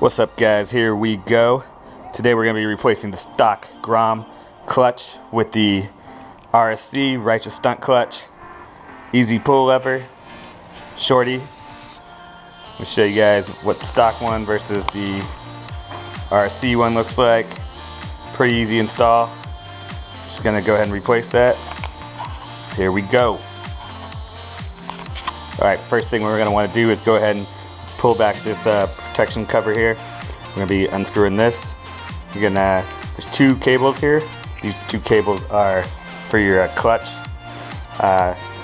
What's up, guys? Here we go. Today we're going to be replacing the stock Grom clutch with the RSC Righteous Stunt Clutch. Easy pull lever, shorty. Let me show you guys what the stock one versus the RSC one looks like. Pretty easy install. Just going to go ahead and replace that. Here we go. Alright, first thing we're going to want to do is go ahead and pull back this protection cover here. We're going to be unscrewing this. You're gonna, there's two cables here. These two cables are for your clutch.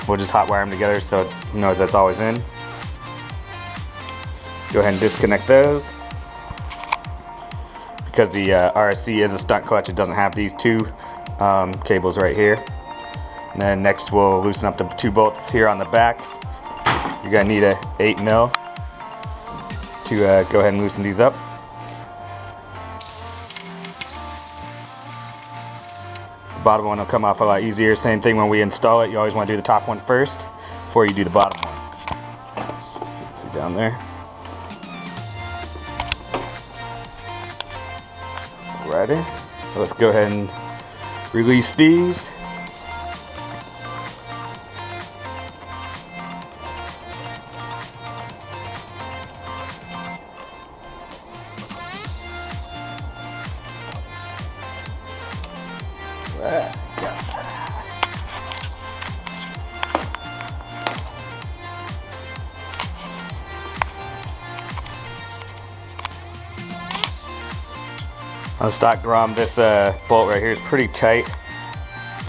We'll just hot wire them together so it knows that's always in. Go ahead and disconnect those. Because the RSC is a stunt clutch, it doesn't have these two cables right here. And then next we'll loosen up the two bolts here on the back. You're gonna need a 8mm to go ahead and loosen these up. The bottom one will come off a lot easier. Same thing when we install it, you always want to do the top one first before you do the bottom one. See down there. Alrighty, so let's go ahead and release these. On the stock Grom, this bolt right here is pretty tight.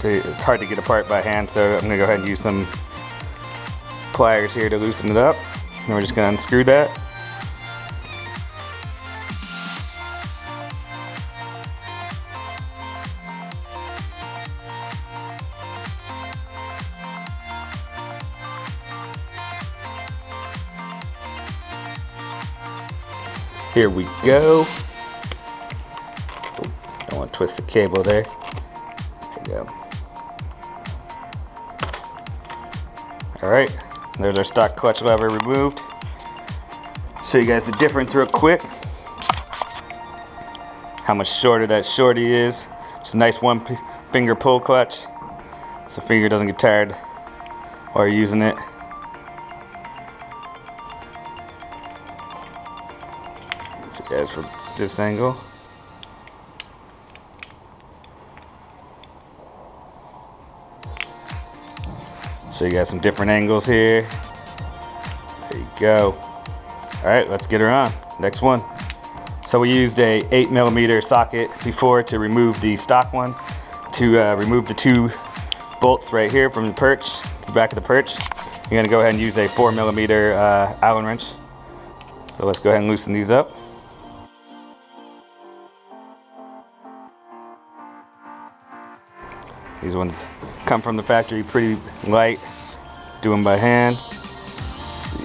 It's hard to get apart by hand, so I'm going to go ahead and use some pliers here to loosen it up. And we're just going to unscrew that. Here we go. Don't want to twist the cable there. There you go. Alright, there's our stock clutch lever removed. Show you guys the difference real quick. How much shorter that shorty is. Just a nice one finger pull clutch, so finger doesn't get tired while you're using it. Show you guys from this angle. So you got some different angles here. There you go. Alright, let's get her on. Next one. So we used a 8mm socket before to remove the stock one. To remove the two bolts right here from the perch, the back of the perch, you're going to go ahead and use a 4mm Allen wrench. So let's go ahead and loosen these up. These ones come from the factory pretty light. Do them by hand. Let's see.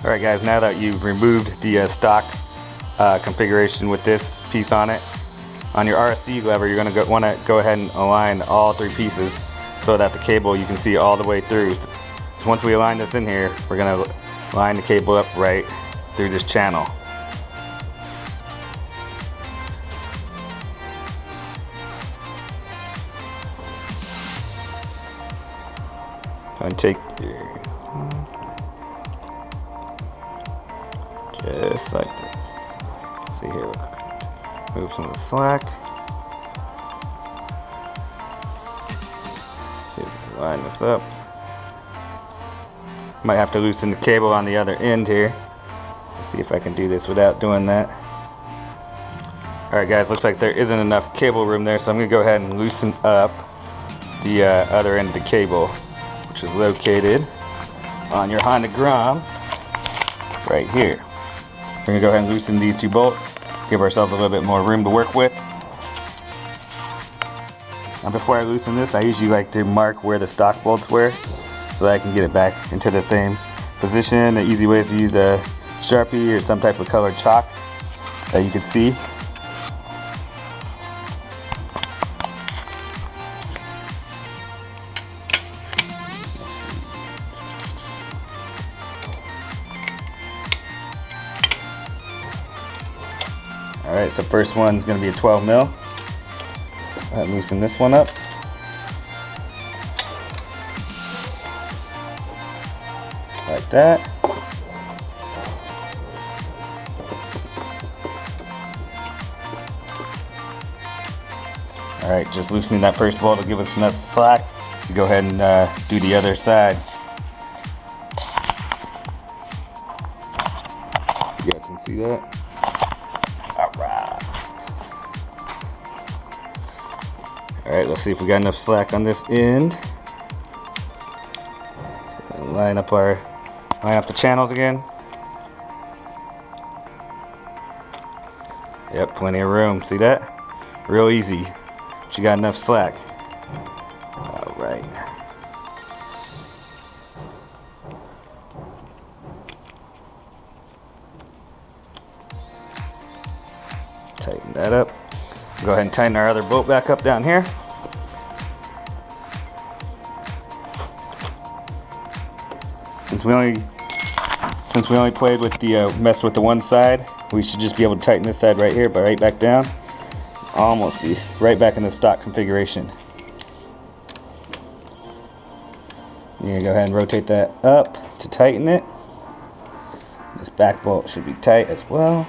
Alright guys, now that you've removed the stock configuration with this piece on it, on your RSC lever you're going to want to go ahead and align all three pieces so that the cable you can see all the way through. So once we align this in here, we're going to line the cable up right through this channel. And take your, just like this. See here, move some of the slack. See if we can line this up. Might have to loosen the cable on the other end here. Let's see if I can do this without doing that. Alright guys, looks like there isn't enough cable room there, so I'm going to go ahead and loosen up the other end of the cable, which is located on your Honda Grom right here. We're going to go ahead and loosen these two bolts, give ourselves a little bit more room to work with. Now before I loosen this, I usually like to mark where the stock bolts were so that I can get it back into the same position. The easy way is to use a Sharpie or some type of colored chalk that you can see. The first one's going to be a 12 mil. Loosen this one up. Like that. Alright, just loosening that first bolt to give us enough slack. Go ahead and do the other side. You guys can see that? Alright. Alright, let's see if we got enough slack on this end. Line up the channels again. Yep, plenty of room. See that? Real easy. But you got enough slack. Alright. Tighten that up. Go ahead and tighten our other bolt back up down here. Since we only played with the messed with the one side, we should just be able to tighten this side right here, but right back down. Almost be right back in the stock configuration. You're gonna go ahead and rotate that up to tighten it. This back bolt should be tight as well.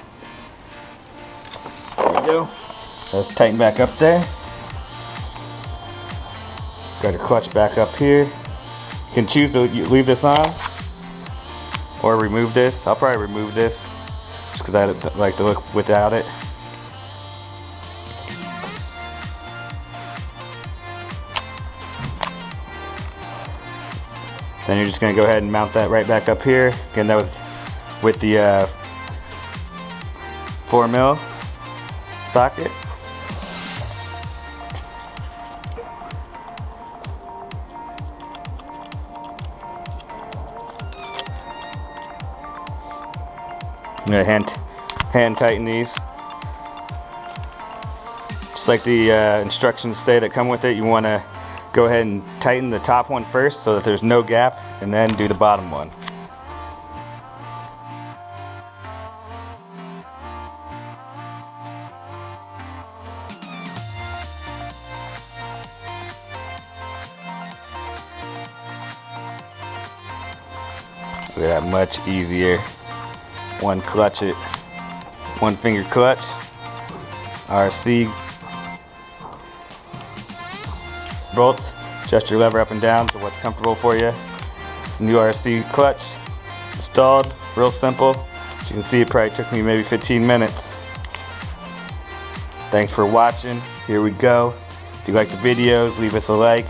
There we go. Let's tighten back up there. Got our clutch back up here. You can choose to leave this on or remove this. I'll probably remove this just because I like to look without it. Then you're just going to go ahead and mount that right back up here. Again, that was with the 4 mil socket. I'm going to hand tighten these. Just like the instructions say that come with it, you want to go ahead and tighten the top one first so that there's no gap, and then do the bottom one. Look at that, much easier. One finger clutch, RSC bolts. Adjust your lever up and down to what's comfortable for you. It's a new RSC clutch installed, real simple. As you can see, it probably took me maybe 15 minutes. Thanks for watching. Here we go. If you like the videos, leave us a like,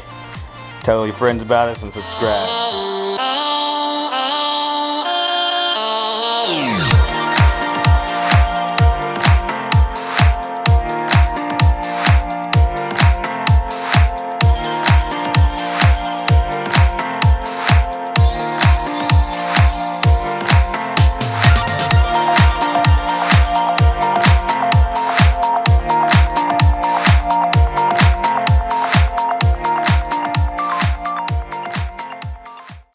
tell your friends about us, and subscribe.